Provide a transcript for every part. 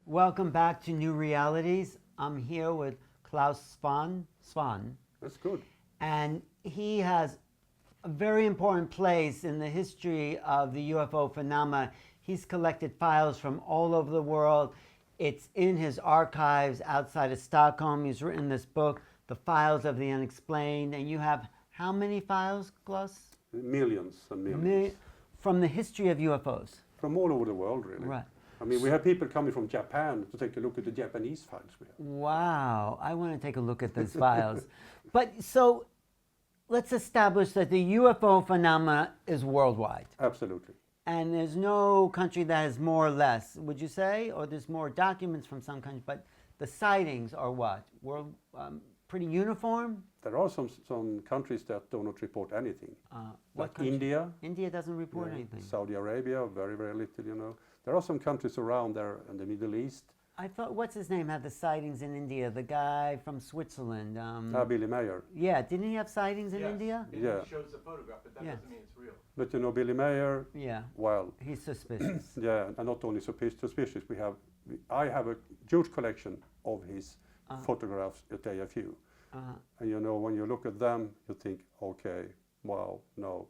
Welcome back to New Realities. I'm here with Clas Svahn. That's good. And he has a very important place in the history of the UFO phenomena. He's collected files from all over the world. It's in his archives outside of Stockholm. He's written this book, The Files of the Unexplained. And you have how many files, Clas? Millions and millions. From the history of UFOs. From all over the world, really. Right. I mean, we have people coming from Japan to take a look at the Japanese files we have. Wow, I want to take a look at those files. But so let's establish that the UFO phenomena is worldwide. Absolutely. And there's no country that has more or less, would you say? Or there's more documents from some countries, but the sightings are what? Pretty uniform? There are some countries that do not report anything. What like country? India. India doesn't report anything. Saudi Arabia, very, very little, you know. There are some countries around there in the Middle East. I thought, what's his name, had the sightings in India? The guy from Switzerland. Billy Mayer. Yeah, didn't he have sightings in India? Yeah. He shows a photograph, but that doesn't mean it's real. But you know, Billy Mayer, well, he's suspicious. Yeah, and not only suspicious, I have a huge collection of his photographs at AFU. And you know, when you look at them, you think, okay, wow, no.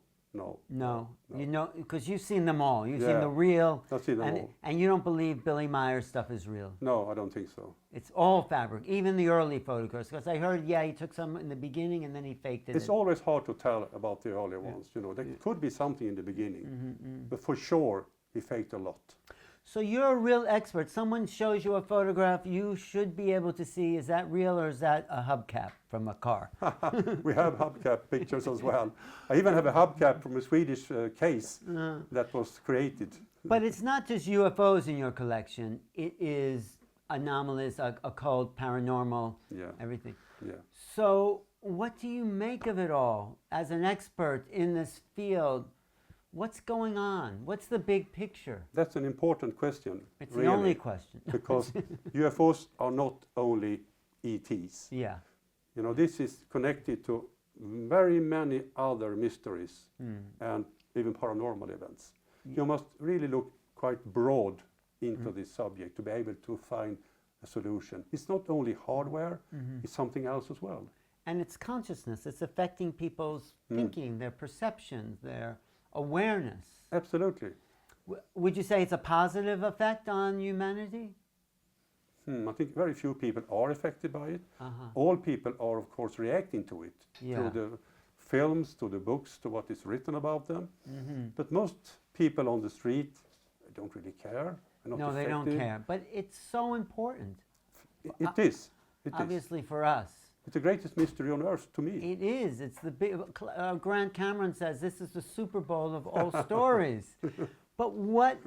You know, because you've seen them all. You've seen the real. I've seen them all. And you don't believe Billy Meyer's stuff is real? No, I don't think so. It's all fabric, even the early photographs. Because I heard, he took some in the beginning and then he faked it. It's always hard to tell about the early ones. You know, there could be something in the beginning, but for sure, he faked a lot. So you're a real expert. Someone shows you a photograph, you should be able to see, is that real or is that a hubcap from a car? We have hubcap pictures as well. I even have a hubcap from a Swedish case that was created. But it's not just UFOs in your collection. It is anomalies, occult, paranormal, everything. Yeah. So what do you make of it all? As an expert in this field, what's going on? What's the big picture? That's an important question. It's really, the only question. Because UFOs are not only ETs. Yeah. You know, this is connected to very many other mysteries and even paranormal events. You must really look quite broad into this subject to be able to find a solution. It's not only hardware, it's something else as well. And it's consciousness. It's affecting people's thinking, their perceptions, their awareness. Absolutely. Would you say it's a positive effect on humanity? I think very few people are affected by it. All people are, of course, reacting to it through the films, to the books, to what is written about them. But most people on the street don't really care. No, they don't care. But it's so important. It is. Obviously for us. It's the greatest mystery on earth to me. It is. It's the big. Grant Cameron says this is the Super Bowl of all stories. But what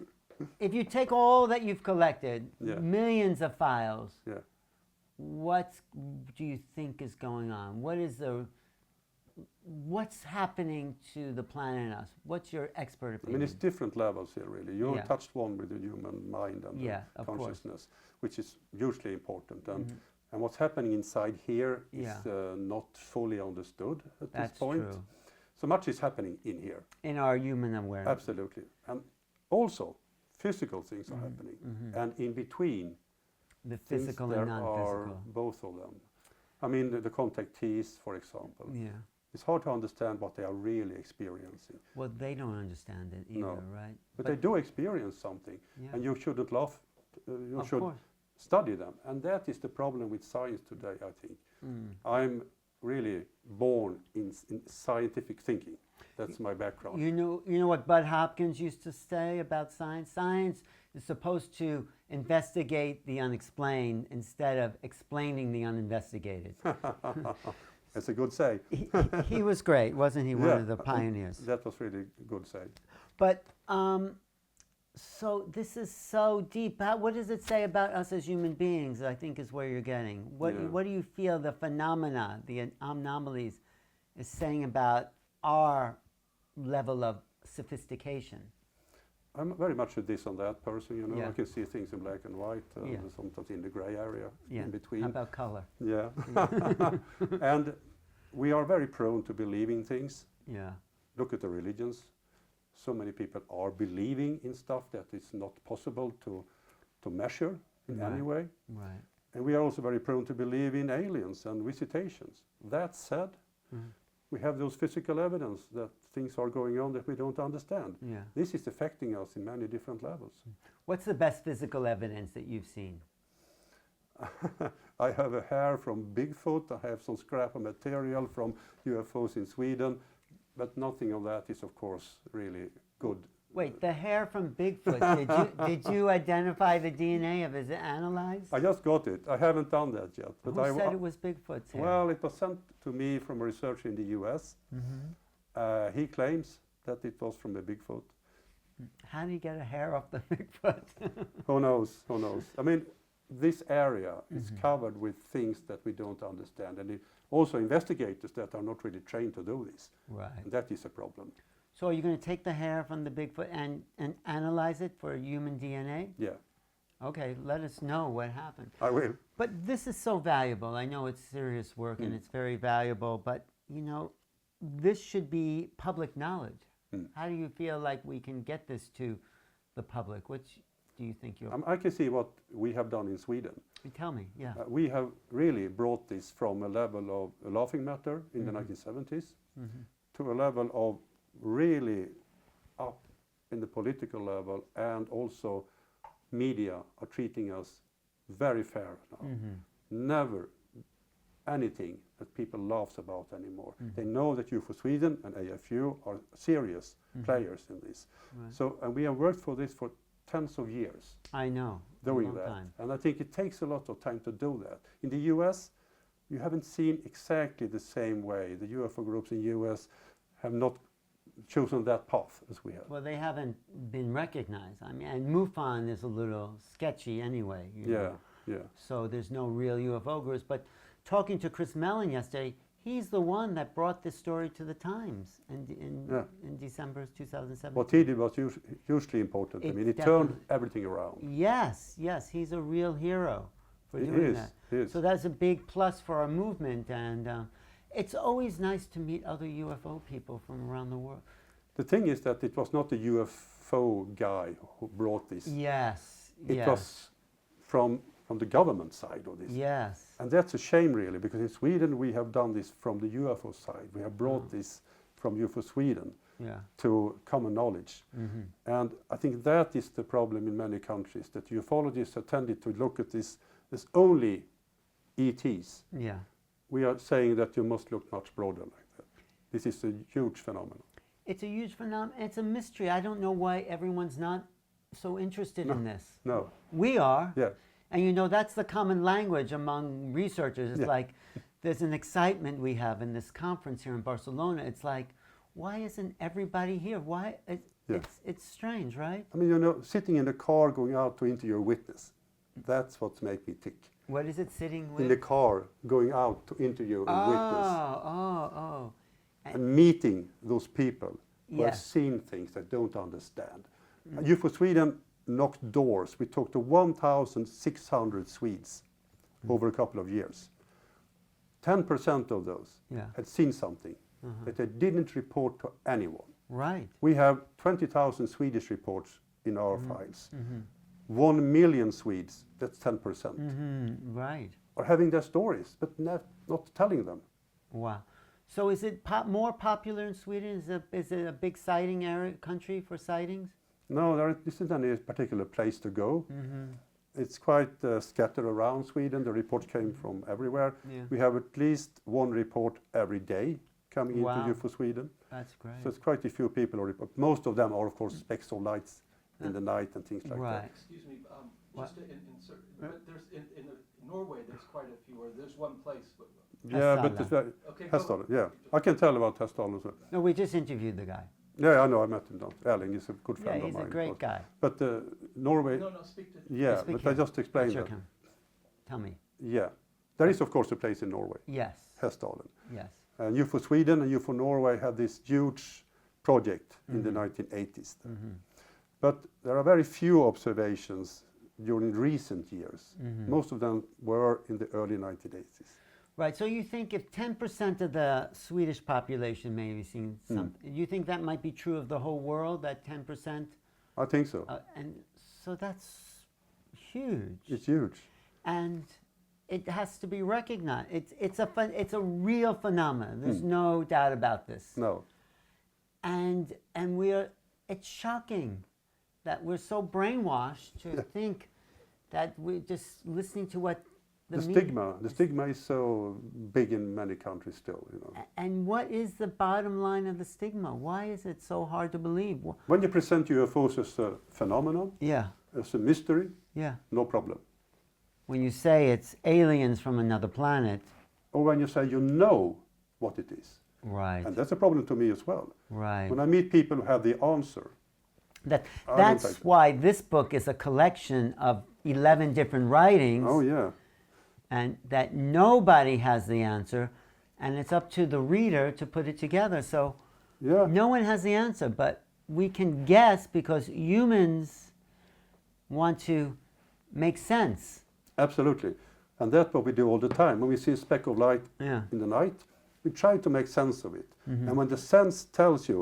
if you take all that you've collected, millions of files? What do you think is going on? What's happening to the planet and us? What's your expert opinion? I mean, it's different levels here, really. You touched one with the human mind and the consciousness, which is hugely important. And what's happening inside here is not fully understood at this point. True. So much is happening in here. In our human awareness. Absolutely. And also, physical things are happening. And in between, the physical and non-physical. There are both of them. I mean, the contactees, for example. Yeah. It's hard to understand what they are really experiencing. Well, they don't understand it either, right? But they do experience something. And you shouldn't laugh. You should study them. And that is the problem with science today, I think. I'm really born in scientific thinking. That's my background. You know what Bud Hopkins used to say about science? Science is supposed to investigate the unexplained instead of explaining the uninvestigated. That's a good say. He was great, wasn't he? One of the pioneers. That was really a good say. But so this is so deep. What does it say about us as human beings, I think is where you're getting. What do you feel the phenomena, the anomalies, is saying about our level of sophistication? I'm very much a this and that person, you know. Yeah. I can see things in black and white, sometimes in the gray area in between. How about color? Yeah. And we are very prone to believing things. Yeah. Look at the religions. So many people are believing in stuff that is not possible to measure. in Right. any way. Right. And we are also very prone to believe in aliens and visitations. That said, we have those physical evidence that things are going on that we don't understand. Yeah. This is affecting us in many different levels. What's the best physical evidence that you've seen? I have a hair from Bigfoot, I have some scrap of material from UFOs in Sweden, but nothing of that is of course really good. Wait, the hair from Bigfoot, did you identify the DNA of it? Is it analyzed? I just got it. I haven't done that yet. But Who said it was Bigfoot's hair? Well, it was sent to me from a researcher in the US. He claims that it was from a Bigfoot. How do you get a hair off the Bigfoot? Who knows? Who knows? I mean, this area is covered with things that we don't understand. And also investigators that are not really trained to do this. Right. And that is a problem. So are you going to take the hair from the Bigfoot and analyze it for human DNA? Yeah, Okay, let us know what happened. I will. But this is so valuable. I know it's serious work and it's very valuable, but you know, this should be public knowledge. How do you feel like we can get this to the public? Which do you think you'll... I can see what we have done in Sweden. Tell me, yeah. We have really brought this from a level of a laughing matter in the 1970s to a level of really up in the political level, and also media are treating us very fair now. Never anything that people laughs about anymore. They know that UFO Sweden and AFU are serious players in this. Right. So, and we have worked for this for tens of years. I know. Doing long that. time. And I think it takes a lot of time to do that. In the US, you haven't seen exactly the same way. The UFO groups in the US have not chosen that path as we have. Well, they haven't been recognized. I mean, and MUFON is a little sketchy anyway. You know. Yeah. So there's no real UFO groups. But talking to Chris Mellon yesterday, he's the one that brought this story to the Times in December 2017. What he did was hugely important. I mean, it turned everything around. Yes, he's a real hero for doing that. He is. So that's a big plus for our movement, and it's always nice to meet other UFO people from around the world. The thing is that it was not the UFO guy who brought this. Yes, It was from the government side of this. Yes. And that's a shame, really, because in Sweden we have done this from the UFO side. We have brought this from UFO Sweden to common knowledge. And I think that is the problem in many countries, that ufologists have tended to look at this as only ETs. Yeah. We are saying that you must look much broader like that. This is a huge phenomenon. It's a huge phenomenon. It's a mystery. I don't know why everyone's not so interested in this. No. We are. Yeah. And you know, that's the common language among researchers. It's like there's an excitement we have in this conference here in Barcelona. It's like, why isn't everybody here? Why? It's strange, right? I mean, you know, sitting in the car going out to interview a witness, that's what makes me tick. What is it sitting with? In the car going out to interview a witness. Oh. And meeting those people who have Yes. seen things that don't understand. UFO Sweden knocked doors. We talked to 1,600 Swedes over a couple of years. 10% of those had seen something that they didn't report to anyone. Right. We have 20,000 Swedish reports in our files. 1 million Swedes, that's 10%, Right. are having their stories, but not telling them. Wow. So is it more popular in Sweden? Is it a big sighting area, country for sightings? No, there isn't any particular place to go. It's quite scattered around Sweden. The reports came from everywhere. Yeah. We have at least one report every day coming into UFO Sweden. That's great. So it's quite a few people who report. Most of them are, of course, specks of lights in the night and things like Right. that. Excuse me, just to insert, but there's in Norway, there's quite a few, or there's one place. Yeah, but Hessdalen. it's very, Okay, go Hessdalen, yeah. I can tell about Hessdalen as well. No, we just interviewed the guy. Yeah, I know, I met him down. Erling is a good Yeah, friend he's of a mine. great guy. But Norway, No, speak to. yeah, Speak but I here. just explained Sure that. can. Tell me. Yeah, there is of course a place in Norway, Yes. Hessdalen. Yes. And UFO Sweden and UFO Norway had this huge project in the 1980s. But there are very few observations during recent years. Most of them were in the early 1980s. Right. So you think if 10% of the Swedish population may be seeing something, you think that might be true of the whole world, that 10%? I think so. And so that's huge. It's huge. And it has to be recognized. It's a real phenomenon. There's no doubt about this. No. And it's shocking that we're so brainwashed to think that we're just listening to what The media- stigma is so big in many countries still, you know. And what is the bottom line of the stigma? Why is it so hard to believe? When you present UFOs as a phenomenon, Yeah, as a mystery, yeah. no problem. When you say it's aliens from another planet, Or when you say you know what it is. right, And that's a problem to me as well. right. When I meet people who have the answer, I don't That's take that. why this book is a collection of 11 different writings. oh yeah, And that nobody has the answer, and it's up to the reader to put it together. So yeah, no one has the answer, but we can guess because humans want to make sense. absolutely. And that's what we do all the time. When we see a speck of light Yeah. in the night, we try to make sense of it. And when the sense tells you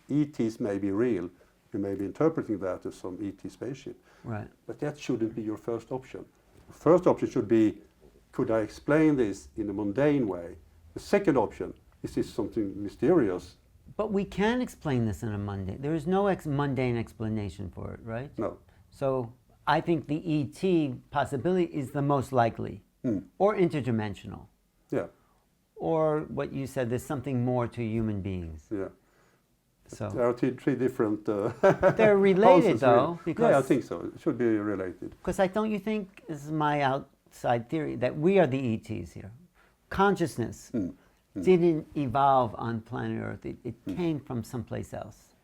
ETs may be real, you may be interpreting that as some ET spaceship. Right. But that shouldn't be your first option. The first option should be, could I explain this in a mundane way? The second option, is this something mysterious? But we can explain this in a mundane. There is no mundane explanation for it, right? No. So I think the ET possibility is the most likely, or interdimensional, Yeah, or what you said. There's something more to human beings. yeah. So There are three different. they're related, houses, though, really. because Yeah, I think so. It should be related. don't you think, this is my outside theory, that we are the ETs here? Consciousness didn't evolve on planet Earth. It came from someplace else.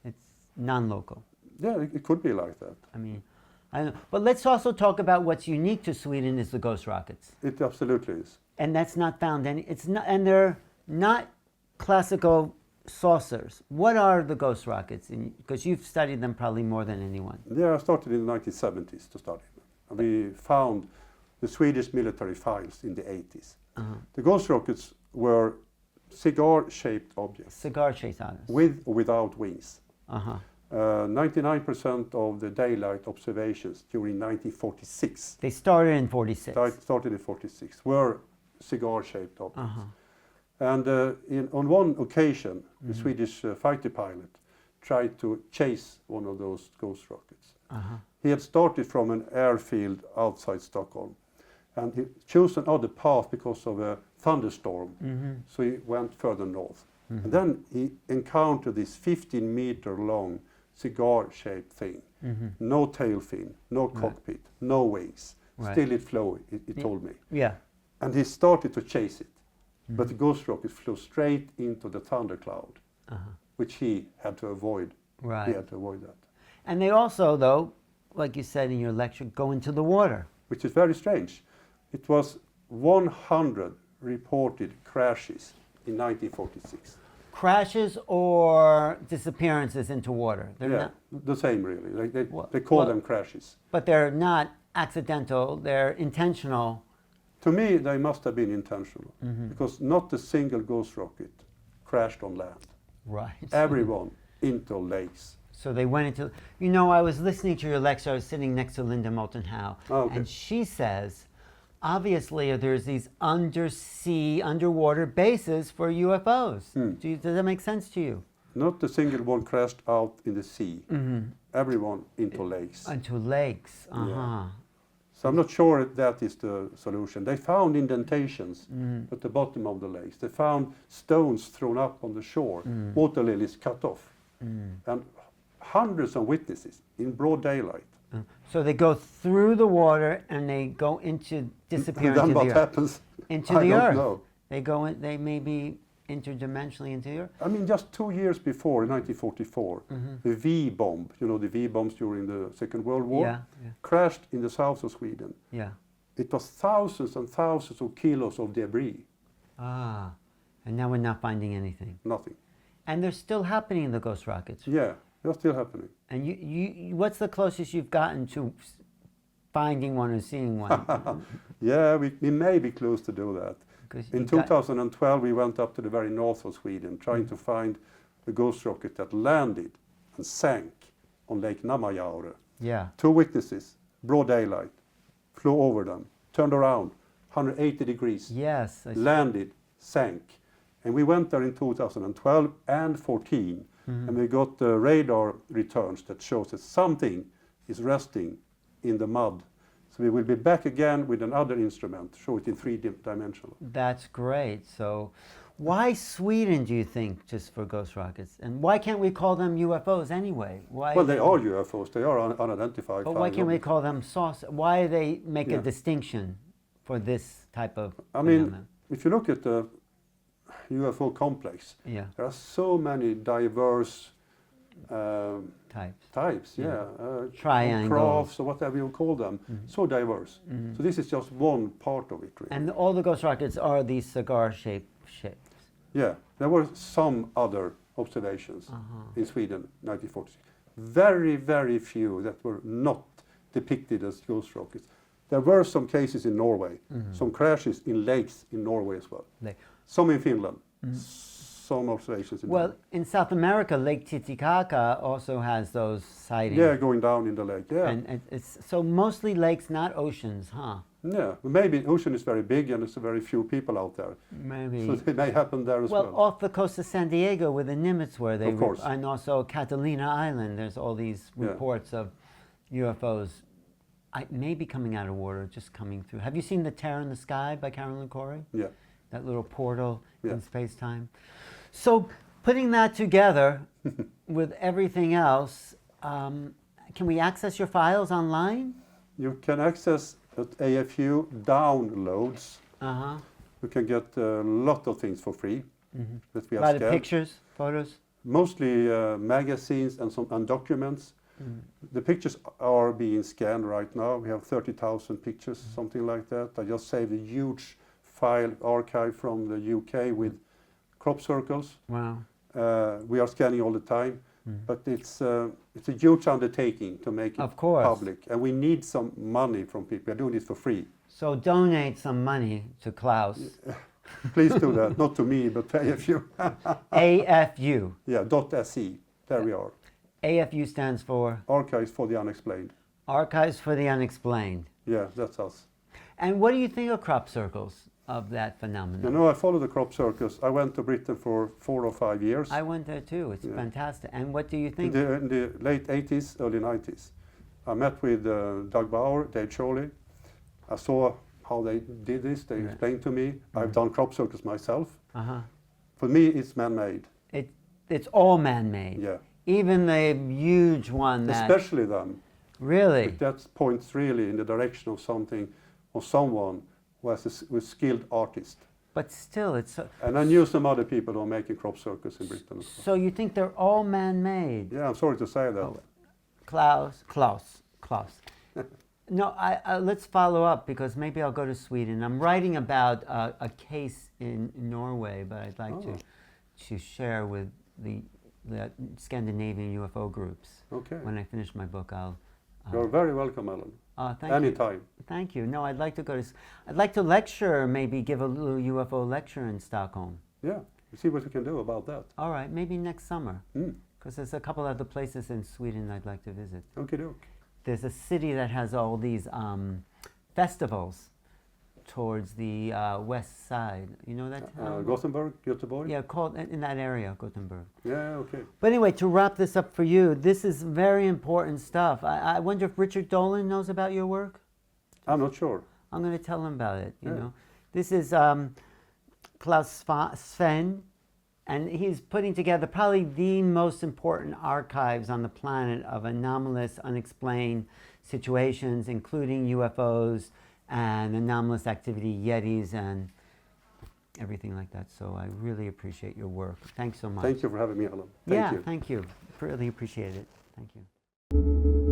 It's non-local. Yeah, it could be like that. I mean, I don't know. But let's also talk about what's unique to Sweden is the ghost rockets. It absolutely is. And that's not found it's not, and they're not classical saucers. What are the ghost rockets? Because you've studied them probably more than anyone. Yeah, I started in the 1970s to study them. And we found the Swedish military files in the 80s. The ghost rockets were cigar-shaped objects, Cigar-shaped others. with or without wings. Uh-huh. 99% of the daylight observations during 1946, They started in 46. started in 46, were cigar-shaped objects. And on one occasion, the Swedish fighter pilot tried to chase one of those ghost rockets. He had started from an airfield outside Stockholm, and he chose another path because of a thunderstorm, so he went further north. And then he encountered this 15-meter long cigar-shaped thing. No tail fin, no cockpit, no wings. Right. Still it flew, it told me. Yeah. And he started to chase it. But the ghost rocket flew straight into the thundercloud, which he had to avoid. Right. He had to avoid that. And they also, though, like you said in your lecture, go into the water. Which is very strange. It was 100 reported crashes in 1946. Crashes or disappearances into water. They're Yeah, not, the same really. Like Well- they call well- them crashes. but they're not accidental. They're intentional. To me, they must have been intentional because not a single ghost rocket crashed on land. Right. Everyone into lakes. So they went into. You know, I was listening to your lecture. I was sitting next to Linda Moulton Howe, Oh, okay. and she says, obviously, there's these underwater bases for UFOs. Does that make sense to you? Not a single one crashed out in the sea. Everyone into lakes. Into lakes. Yeah. So I'm not sure if that is the solution. They found indentations at the bottom of the lakes. They found stones thrown up on the shore, water lilies cut off, and hundreds of witnesses in broad daylight. So they go through the water and they go into disappear And then into what the earth. happens? Into I the don't earth. know. They go in. They may be interdimensionally into the earth. I mean, just 2 years before, in 1944, the V-bomb, you know, the V-bombs during the Second World War, Yeah. crashed in the south of Sweden. Yeah. It was thousands and thousands of kilos of debris. Ah. And now we're not finding anything. Nothing. And they're still happening in the ghost rockets. Yeah, they're still happening. And you what's the closest you've gotten to finding one or seeing one? Yeah, we may be close to do that. 'Cause In you got- 2012, we went up to the very north of Sweden trying to find the ghost rocket that landed and sank on Lake Namajaure. Yeah. 2 witnesses broad daylight, flew over them, turned around, 180 degrees, Yes. landed, sank. And we went there in 2012 and 14, and we got the radar returns that shows that something is resting in the mud. So we will be back again with another instrument, show it in three-dimensional. That's great. So why Sweden, do you think, just for ghost rockets? And why can't we call them UFOs anyway? Why Well, they are UFOs. They are unidentified. But why can't we call them saucer? Why they make a Yeah. distinction for this type of I mean, phenomenon? if you look at the UFO complex, Yeah, there are so many diverse types. types, Yeah. Triangles, Triangles. crafts, or whatever you call them. So diverse. So this is just one part of it, really. And all the ghost rockets are these cigar-shaped ships. Yeah, there were some other observations in Sweden, 1946. Very, very few that were not depicted as ghost rockets. There were some cases in Norway, some crashes in lakes in Norway as well. Some in Finland, some observations in Well, Norway. in South America, Lake Titicaca also has those sightings. Yeah, going down in the lake, yeah. And it's so mostly lakes, not oceans, huh? Yeah, maybe ocean is very big and there's very few people out there. Maybe. So it may happen there as well. Well, off the coast of San Diego where the Nimitz were, Of course. and also Catalina Island, there's all these Yeah. reports of UFOs maybe coming out of water, just coming through. Have you seen The Terror in the Sky by Carolyn Corey? Yeah. That little portal Yeah. in space-time. So putting that together with everything else, can we access your files online? You can access at AFU downloads. Uh-huh. You can get a lot of things for free that we A have lot of scanned. pictures, photos? Mostly magazines and documents. The pictures are being scanned right now. We have 30,000 pictures, something like that. I just saved a huge file archive from the UK with crop circles. Wow. We are scanning all the time, but it's a huge undertaking to make it Of course. public, and we need some money from people. We're doing it for free. So donate some money to Klaus. Please do that, not to me, but to AFU. AFU. Yeah, .se. There we are. AFU stands for Archives for the Unexplained. Archives for the Unexplained. Yeah, that's us. And what do you think of crop circles, of that phenomenon? You know, I follow the crop circus. I went to Britain for 4 or 5 years. I went there too. It's Yeah. fantastic. And what do you in think? the late 80s, early 90s. I met with Doug Bauer, Dave Chorley. I saw how they did this. They Yeah. explained to me. I've done crop circles myself. Uh-huh. For me, it's man-made. It's all man-made. Yeah. Even the huge one that... Especially them. Really? That points really in the direction of something or someone who who's skilled artist. But still, it's... So, And I knew some other people who are making crop circles in Britain as well. so you think they're all man-made? Yeah, I'm sorry to say that. Oh, Klaus. No, let's follow up because maybe I'll go to Sweden. I'm writing about a case in Norway, but I'd like to share with the Scandinavian UFO groups. Okay. When I finish my book, I'll... You're very welcome, Alan. Thank Anytime. you. Thank you. No, I'd like to go to... I'd like to lecture, maybe give a little UFO lecture in Stockholm. Yeah, we see what we can do about that. All right, maybe next summer. Mm. Because there's a couple other places in Sweden I'd like to visit. Okie doke. There's a city that has all these festivals towards the west side. You know that town? Gothenburg, Göteborg? Yeah, called in that area, Gothenburg. Yeah, okay. But anyway, to wrap this up for you, this is very important stuff. I wonder if Richard Dolan knows about your work? I'm not sure. I'm going to tell him about it, you Yeah. know. This is Clas Svahn, and he's putting together probably the most important archives on the planet of anomalous, unexplained situations, including UFOs and anomalous activity, Yetis, and everything like that. So I really appreciate your work. Thanks so much. Thank you for having me, Alan. Thank you. Thank you. Really appreciate it. Thank you.